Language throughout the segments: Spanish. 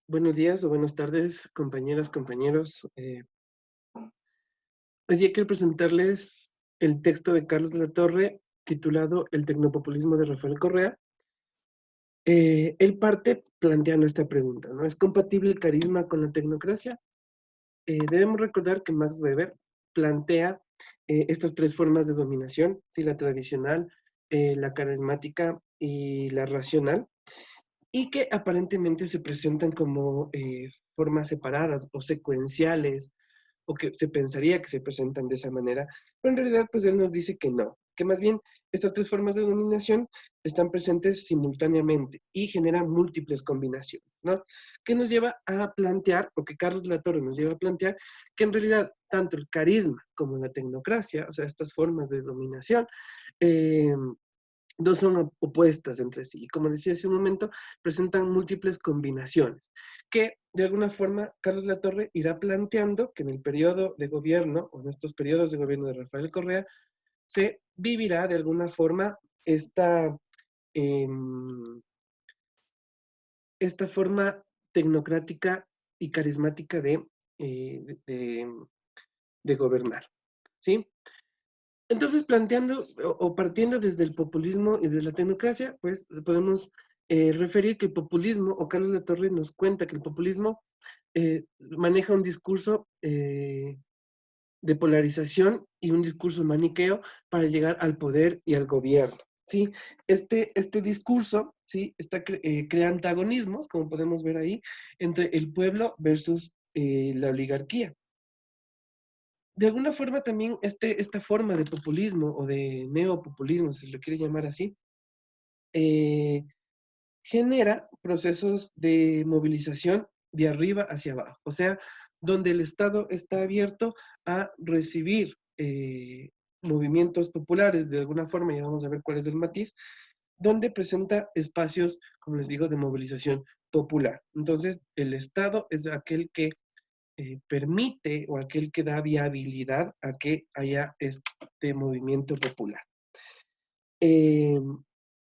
Buenos días o buenas tardes, compañeras, compañeros. Hoy día quiero presentarles el texto de Carlos de la Torre titulado El tecnopopulismo de Rafael Correa. Él parte planteando esta pregunta, ¿no? ¿Es compatible el carisma con la tecnocracia? Debemos recordar que Max Weber plantea estas tres formas de dominación, ¿sí? La tradicional, la carismática y la racional, y que aparentemente se presentan como formas separadas o secuenciales, o que se pensaría que se presentan de esa manera, pero en realidad pues él nos dice que más bien estas tres formas de dominación están presentes simultáneamente y generan múltiples combinaciones, ¿no? Que nos lleva a plantear, o que Carlos de la Torre nos lleva a plantear, que en realidad tanto el carisma como la tecnocracia, o sea, estas formas de dominación, eh, no son opuestas entre sí. Y como decía hace un momento, presentan múltiples combinaciones que de alguna forma Carlos Latorre irá planteando que en el periodo de gobierno, o en estos periodos de gobierno de Rafael Correa, se vivirá de alguna forma esta, eh, esta forma tecnocrática y carismática de gobernar, ¿sí? Entonces, planteando o partiendo desde el populismo y desde la tecnocracia, pues podemos referir que el populismo, o Carlos de Torre nos cuenta que el populismo maneja un discurso de polarización y un discurso maniqueo para llegar al poder y al gobierno. ¿Sí? Este discurso, ¿sí? Crea antagonismos, como podemos ver ahí, entre el pueblo versus la oligarquía. De alguna forma también esta forma de populismo o de neopopulismo, si se lo quiere llamar así, eh, genera procesos de movilización de arriba hacia abajo, o sea, donde el Estado está abierto a recibir movimientos populares de alguna forma, y vamos a ver cuál es el matiz, donde presenta espacios, como les digo, de movilización popular. Entonces, el Estado es aquel que permite o aquel que da viabilidad a que haya este movimiento popular. Eh,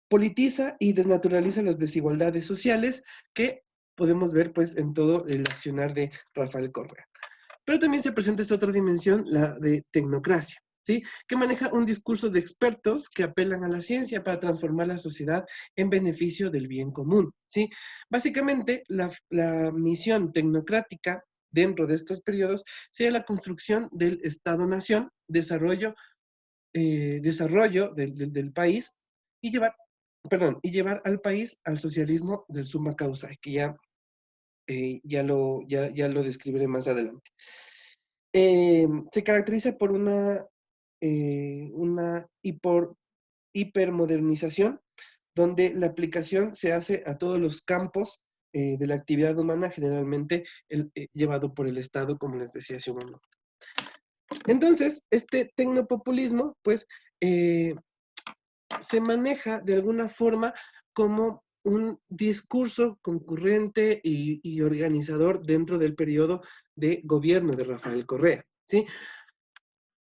Politiza y desnaturaliza las desigualdades sociales que podemos ver pues en todo el accionar de Rafael Correa. Pero también se presenta esta otra dimensión, la de tecnocracia, ¿sí? Que maneja un discurso de expertos que apelan a la ciencia para transformar la sociedad en beneficio del bien común, ¿sí? Básicamente, la misión tecnocrática dentro de estos periodos sería la construcción del Estado-Nación, desarrollo del país y llevar al país al socialismo del summa causa, que ya lo describiré más adelante. Se caracteriza por una hipermodernización, donde la aplicación se hace a todos los campos de la actividad humana, generalmente llevado por el Estado, como les decía hace un momento. Entonces, este tecnopopulismo, pues, se maneja de alguna forma como un discurso concurrente y organizador dentro del periodo de gobierno de Rafael Correa, ¿sí?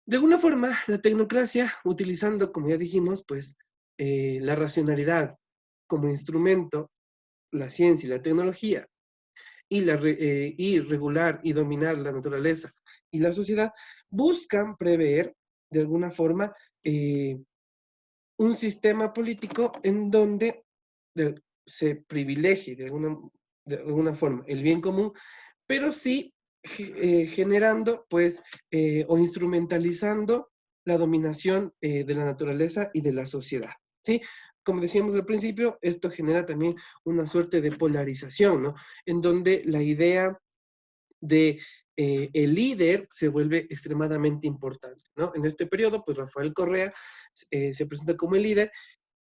De alguna forma, la tecnocracia, utilizando, como ya dijimos, pues la racionalidad como instrumento, la ciencia y la tecnología, y regular y dominar la naturaleza y la sociedad, buscan prever, de alguna forma, un sistema político en donde se privilegie de alguna forma el bien común, pero sí generando pues o instrumentalizando la dominación de la naturaleza y de la sociedad, ¿sí? Como decíamos al principio, esto genera también una suerte de polarización, ¿no? En donde la idea de el líder se vuelve extremadamente importante, ¿no? En este periodo, pues Rafael Correa se presenta como el líder,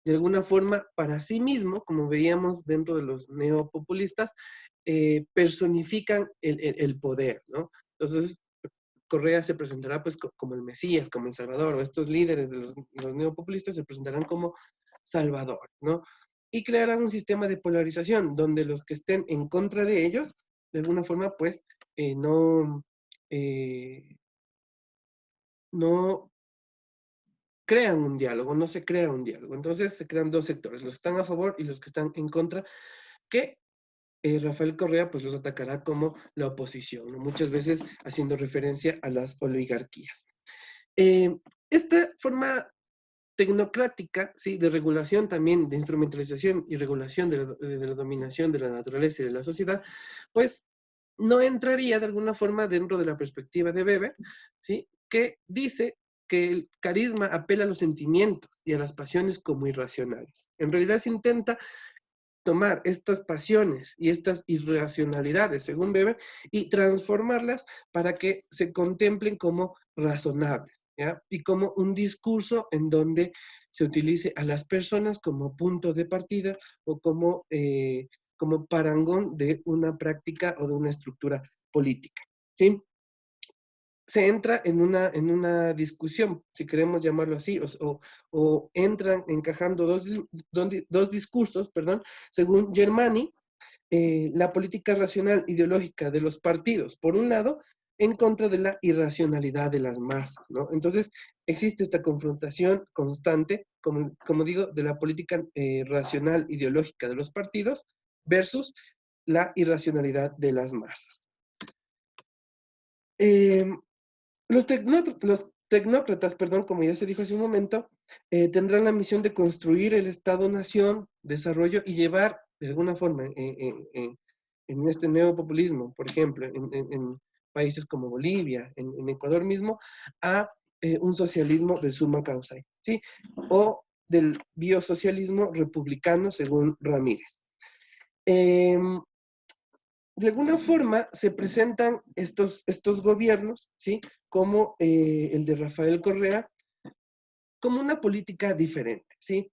de alguna forma para sí mismo, como veíamos dentro de los neopopulistas, personifican el poder, ¿no? Entonces, Correa se presentará pues como el Mesías, como el Salvador, o estos líderes de los neopopulistas se presentarán como Salvador, ¿no? Y crearán un sistema de polarización donde los que estén en contra de ellos, de alguna forma, pues, no, eh, no crean un diálogo, no se crea un diálogo. Entonces se crean dos sectores, los que están a favor y los que están en contra, que Rafael Correa pues los atacará como la oposición, ¿no? Muchas veces haciendo referencia a las oligarquías. Eh, esta forma tecnocrática, ¿sí? De regulación también, de instrumentalización y regulación de la dominación de la naturaleza y de la sociedad, pues no entraría de alguna forma dentro de la perspectiva de Weber, ¿sí? Que dice que el carisma apela a los sentimientos y a las pasiones como irracionales. En realidad se intenta tomar estas pasiones y estas irracionalidades, según Weber, y transformarlas para que se contemplen como razonables, ¿ya? Y como un discurso en donde se utilice a las personas como punto de partida o como, como parangón de una práctica o de una estructura política, ¿sí? Se entra en una discusión, si queremos llamarlo así, o entran encajando dos discursos, perdón, según Germani, la política racional ideológica de los partidos, por un lado, en contra de la irracionalidad de las masas, ¿no? Entonces, existe esta confrontación constante, como digo, de la política racional ideológica de los partidos versus la irracionalidad de las masas. Eh, los tecnócratas, perdón, como ya se dijo hace un momento, tendrán la misión de construir el Estado-nación, desarrollo y llevar, de alguna forma, en este neopopulismo, por ejemplo, en países como Bolivia, en Ecuador mismo, a un socialismo de suma causa, ¿sí? O del biosocialismo republicano, según Ramírez. Em, de alguna forma se presentan estos gobiernos, ¿sí? Como el de Rafael Correa, como una política diferente, ¿sí?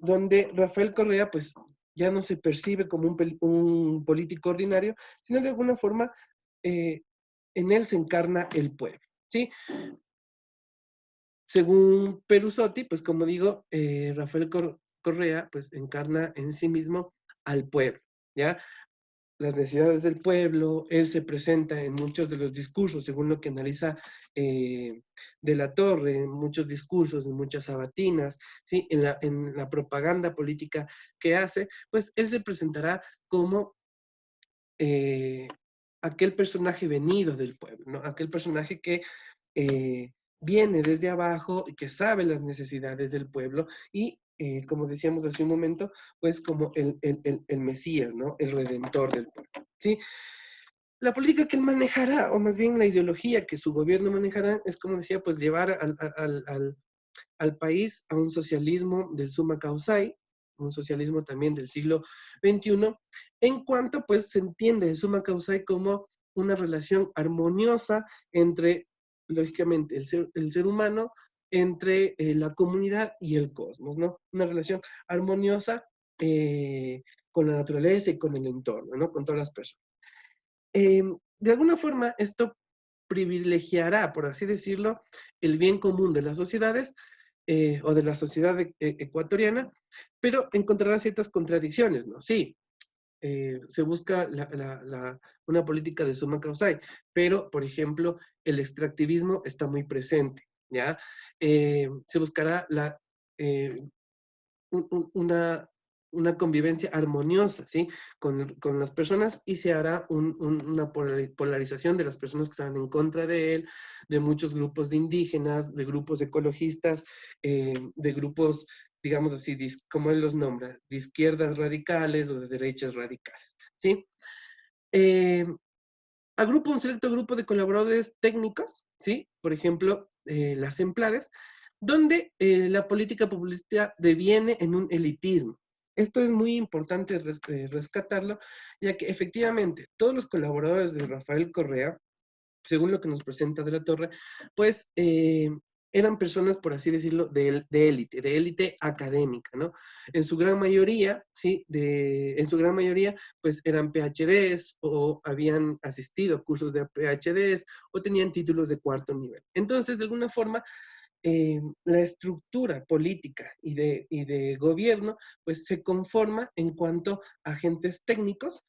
Donde Rafael Correa, pues, ya no se percibe como un político ordinario, sino de alguna forma eh, en él se encarna el pueblo, ¿sí? Según Perusotti, pues como digo, Rafael Correa, pues encarna en sí mismo al pueblo, ¿ya? Las necesidades del pueblo, él se presenta en muchos de los discursos, según lo que analiza de la Torre, en muchos discursos, en muchas sabatinas, ¿sí? En la propaganda política que hace, pues él se presentará como eh, aquel personaje venido del pueblo, ¿no? Aquel personaje que viene desde abajo y que sabe las necesidades del pueblo y, como decíamos hace un momento, pues como el Mesías, ¿no? El redentor del pueblo, ¿sí? La política que él manejará, o más bien la ideología que su gobierno manejará, es como decía, pues llevar al país a un socialismo del summa causai, un socialismo también del siglo XXI, en cuanto pues se entiende el summa causai como una relación armoniosa entre, lógicamente, el ser humano, entre la comunidad y el cosmos, ¿no? Una relación armoniosa con la naturaleza y con el entorno, ¿no? Con todas las personas. De alguna forma, esto privilegiará, por así decirlo, el bien común de las sociedades o de la sociedad ecuatoriana, pero encontrará ciertas contradicciones, ¿no? Sí, se busca una política de suma causal, pero, por ejemplo, el extractivismo está muy presente, ¿ya? Se buscará eh, una convivencia armoniosa, ¿sí? Con las personas y se hará una polarización de las personas que están en contra de él, de muchos grupos de indígenas, de grupos ecologistas, de grupos, digamos así, como él los nombra, de izquierdas radicales o de derechas radicales, ¿sí? Eh, Agrupa un selecto grupo de colaboradores técnicos, ¿sí? Por ejemplo, las empleadas, donde la política populista deviene en un elitismo. Esto es muy importante rescatarlo, ya que efectivamente todos los colaboradores de Rafael Correa, según lo que nos presenta de la Torre, pues eran personas, por así decirlo, de élite académica, ¿no? En su gran mayoría, sí, en su gran mayoría, pues eran PhDs o habían asistido a cursos de PhDs o tenían títulos de cuarto nivel. Entonces, de alguna forma, la estructura política y de gobierno, pues se conforma en cuanto a agentes técnicos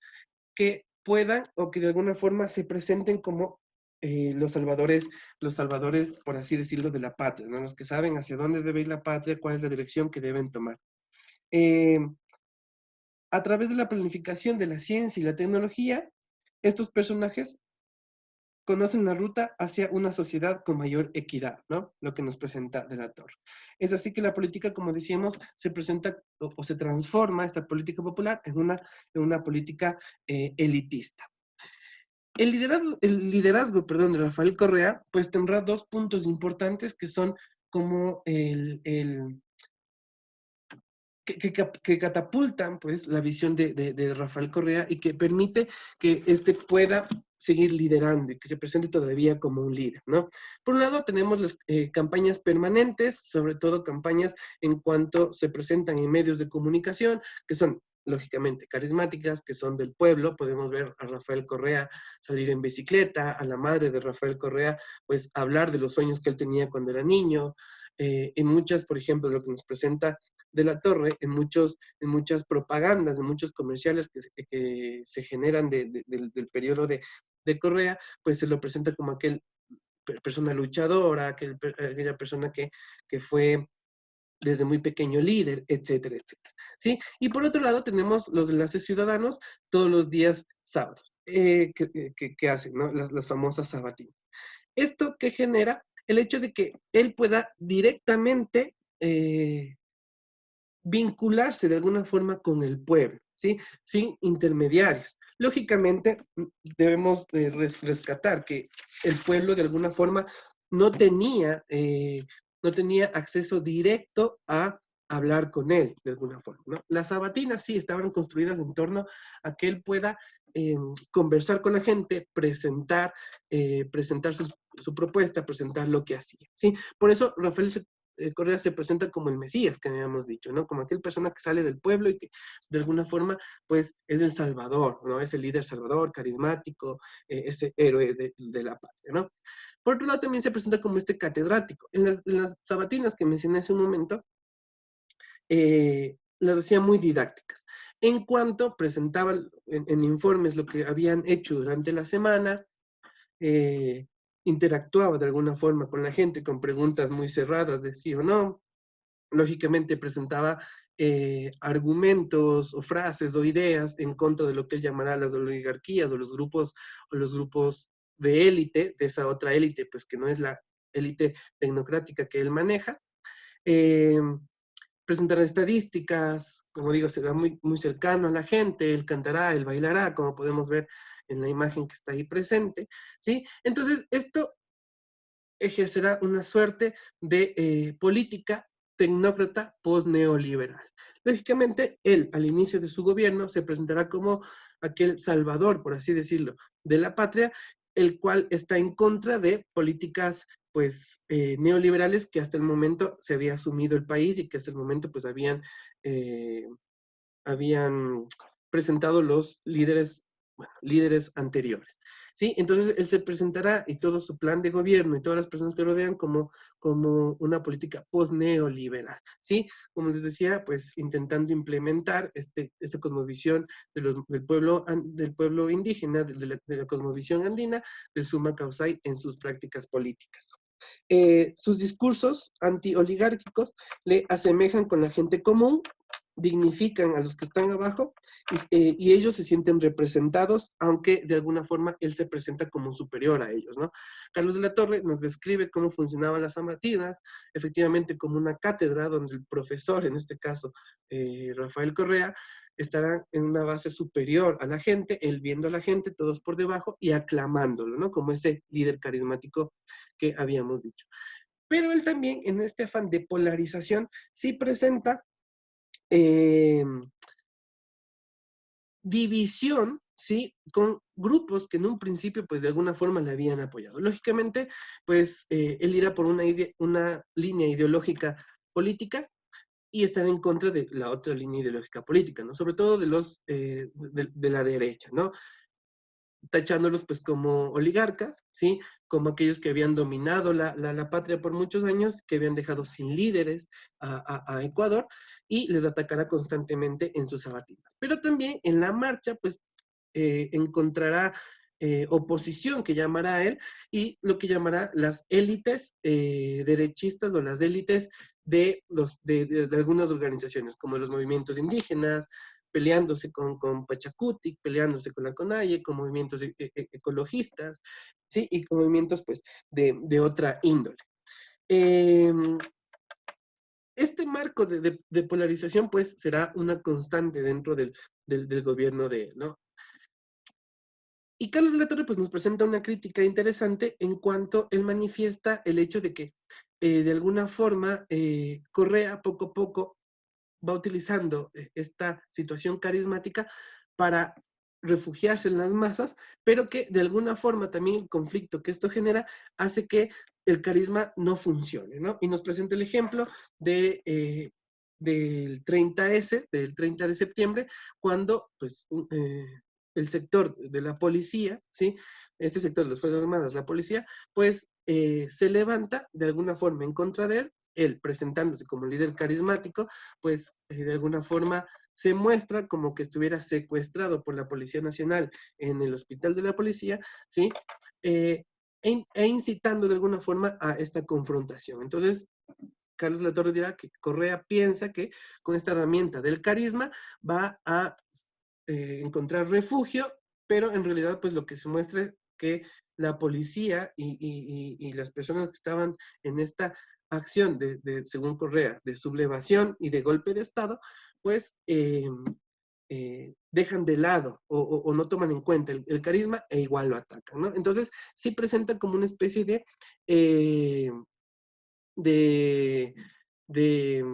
que puedan o que de alguna forma se presenten como los salvadores, por así decirlo, de la patria, ¿no? Los que saben hacia dónde debe ir la patria, cuál es la dirección que deben tomar. Eh, a través de la planificación de la ciencia y la tecnología, estos personajes conocen la ruta hacia una sociedad con mayor equidad, ¿no? Lo que nos presenta De la Torre. Es así que la política, como decíamos, se presenta o se transforma esta política popular en una política elitista. El liderazgo, perdón, de Rafael Correa, pues tendrá dos puntos importantes que son como que catapultan pues la visión de Rafael Correa y que permite que éste pueda seguir liderando y que se presente todavía como un líder, ¿no? Por un lado tenemos las campañas permanentes, sobre todo campañas en cuanto se presentan en medios de comunicación, que son lógicamente carismáticas, que son del pueblo. Podemos ver a Rafael Correa salir en bicicleta, a la madre de Rafael Correa pues hablar de los sueños que él tenía cuando era niño, en muchas, por ejemplo, lo que nos presenta De la Torre, en muchas propagandas, en muchos comerciales que se generan del periodo de Correa, pues se lo presenta como persona luchadora, aquella persona que fue desde muy pequeño líder, etcétera, etcétera. ¿Sí? Y por otro lado tenemos los enlaces ciudadanos todos los días sábados, que hacen, ¿no? Las famosas sabatinas. Esto que genera el hecho de que él pueda directamente vincularse de alguna forma con el pueblo, ¿sí? Sin intermediarios. Lógicamente, debemos rescatar que el pueblo de alguna forma no tenía, no tenía acceso directo a hablar con él, de alguna forma, ¿no? Las sabatinas sí estaban construidas en torno a que él pueda conversar con la gente, presentar su propuesta, presentar lo que hacía, ¿sí? Por eso Rafael Correa se presenta como el Mesías, que habíamos dicho, ¿no? Como aquel persona que sale del pueblo y que de alguna forma, pues, es el salvador, ¿no? Es el líder salvador, carismático, ese héroe de la patria, ¿no? Por otro lado, también se presenta como este catedrático. En las sabatinas que mencioné hace un momento, las hacía muy didácticas. En cuanto presentaba en informes lo que habían hecho durante la semana, eh, interactuaba de alguna forma con la gente con preguntas muy cerradas de sí o no. Lógicamente presentaba argumentos o frases o ideas en contra de lo que él llamará las oligarquías o los grupos de élite, de esa otra élite, pues que no es la élite tecnocrática que él maneja. Eh, Presentará estadísticas, como digo, será muy cercano a la gente, él cantará, él bailará, como podemos ver en la imagen que está ahí presente, ¿sí? Entonces, esto ejercerá una suerte de política tecnócrata post-neoliberal. Lógicamente, él, al inicio de su gobierno, se presentará como aquel salvador, por así decirlo, de la patria, el cual está en contra de políticas pues neoliberales que hasta el momento se había asumido el país y que hasta el momento pues habían presentado los líderes, bueno, líderes anteriores. ¿Sí? Entonces él se presentará y todo su plan de gobierno y todas las personas que lo rodean como una política post-neoliberal. ¿Sí? Como les decía, pues intentando implementar esta cosmovisión del pueblo indígena, de la cosmovisión andina, del Summa Causai en sus prácticas políticas. Sus discursos anti-oligárquicos le asemejan con la gente común, dignifican a los que están abajo y ellos se sienten representados, aunque de alguna forma él se presenta como superior a ellos, ¿no? Carlos de la Torre nos describe cómo funcionaban las sabatinas, efectivamente como una cátedra donde el profesor, en este caso Rafael Correa, estará en una base superior a la gente, él viendo a la gente, todos por debajo y aclamándolo, ¿no? Como ese líder carismático que habíamos dicho. Pero él también, en este afán de polarización, sí presenta eh, división, ¿sí? Con grupos que en un principio, pues de alguna forma le habían apoyado. Lógicamente, pues él irá por una línea ideológica política y estar en contra de la otra línea ideológica política, ¿no? Sobre todo de la derecha, ¿no? Tachándolos pues como oligarcas, ¿sí? Como aquellos que habían dominado la patria por muchos años, que habían dejado sin líderes a Ecuador, y les atacará constantemente en sus sabatinas. Pero también en la marcha, pues, encontrará oposición que llamará a él, y lo que llamará las élites derechistas o las élites de algunas organizaciones, como los movimientos indígenas, peleándose con Pachacutic, peleándose con la CONAIE, con movimientos ecologistas, ¿sí? Y con movimientos, pues, de otra índole. Este marco de polarización, pues, será una constante dentro del gobierno de él, ¿no? Y Carlos de la Torre, pues, nos presenta una crítica interesante en cuanto él manifiesta el hecho de que, de alguna forma, Correa poco a poco va utilizando esta situación carismática para refugiarse en las masas, pero que de alguna forma también el conflicto que esto genera hace que el carisma no funcione, ¿no? Y nos presenta el ejemplo de, del 30S, del 30 de septiembre, cuando pues, el sector de la policía, ¿sí? Este sector de las Fuerzas Armadas, la policía, pues se levanta de alguna forma en contra de él presentándose como líder carismático, pues de alguna forma se muestra como que estuviera secuestrado por la Policía Nacional en el hospital de la policía, ¿sí? Incitando de alguna forma a esta confrontación. Entonces, Carlos Latorre dirá que Correa piensa que con esta herramienta del carisma va a encontrar refugio, pero en realidad pues lo que se muestra es que la policía y las personas que estaban en esta acción según Correa, de sublevación y de golpe de Estado, pues dejan de lado o no toman en cuenta el carisma e igual lo atacan, ¿no? Entonces sí presenta como una especie eh, de, de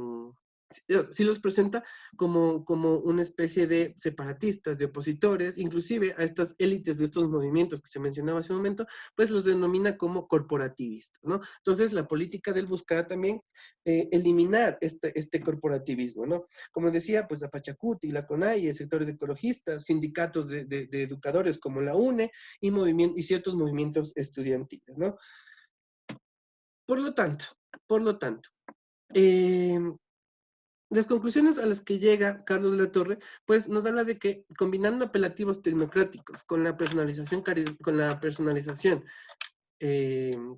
sí los presenta como una especie de separatistas, de opositores, inclusive a estas élites de estos movimientos que se mencionaba hace un momento, pues los denomina como corporativistas, ¿no? Entonces la política del buscará también eliminar este corporativismo, ¿no? Como decía, pues la Pachacuti, la CONAIE, sectores ecologistas, sindicatos de educadores como la UNE y ciertos movimientos estudiantiles, ¿no? Por lo tanto, por lo tanto, eh, las conclusiones a las que llega Carlos de la Torre, pues nos habla de que combinando apelativos tecnocráticos con la personalización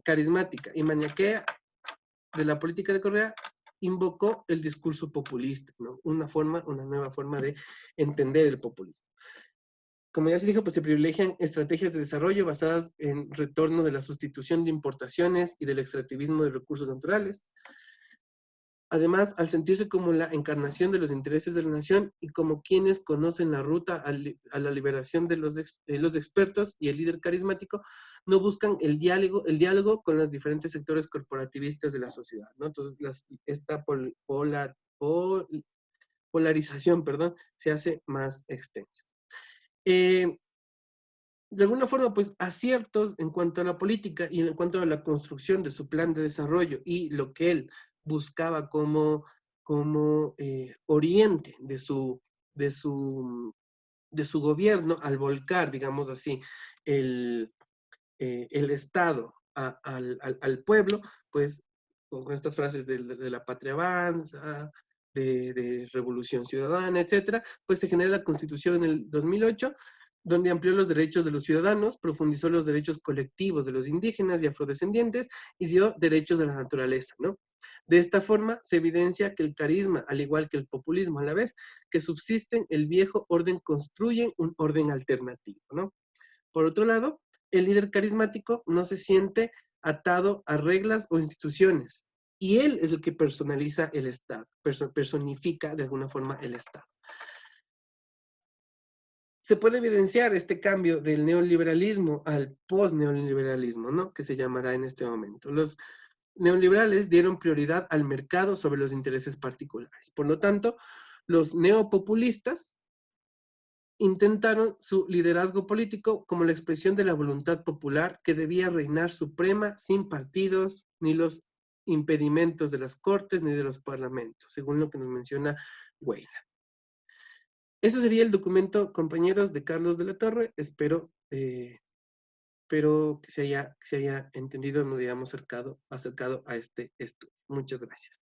carismática y maniaquea de la política de Correa, invocó el discurso populista, ¿no? Una nueva forma de entender el populismo. Como ya se dijo, pues se privilegian estrategias de desarrollo basadas en retorno de la sustitución de importaciones y del extractivismo de recursos naturales. Además, al sentirse como la encarnación de los intereses de la nación y como quienes conocen la ruta a la liberación de los expertos y el líder carismático, no buscan el diálogo con los diferentes sectores corporativistas de la sociedad, ¿no? Entonces, esta polarización, perdón, se hace más extensa. De alguna forma, pues aciertos en cuanto a la política y en cuanto a la construcción de su plan de desarrollo y lo que él buscaba como oriente de su gobierno al volcar, digamos así, el Estado al pueblo, pues con estas frases de la patria avanza, de revolución ciudadana, etcétera, pues se genera la Constitución en el 2008, donde amplió los derechos de los ciudadanos, profundizó los derechos colectivos de los indígenas y afrodescendientes y dio derechos de la naturaleza, ¿no? De esta forma se evidencia que el carisma, al igual que el populismo a la vez, que subsisten el viejo orden, construyen un orden alternativo, ¿no? Por otro lado, el líder carismático no se siente atado a reglas o instituciones, y él es el que personaliza el Estado, personifica de alguna forma el Estado. Se puede evidenciar este cambio del neoliberalismo al post-neoliberalismo, ¿no? Que se llamará en este momento. Los neoliberales dieron prioridad al mercado sobre los intereses particulares. Por lo tanto, los neopopulistas intentaron su liderazgo político como la expresión de la voluntad popular que debía reinar suprema sin partidos ni los impedimentos de las cortes ni de los parlamentos, según lo que nos menciona Weila. Ese sería el documento, compañeros, de Carlos de la Torre. Espero que se haya entendido, nos hayamos acercado a este estudio. Muchas gracias.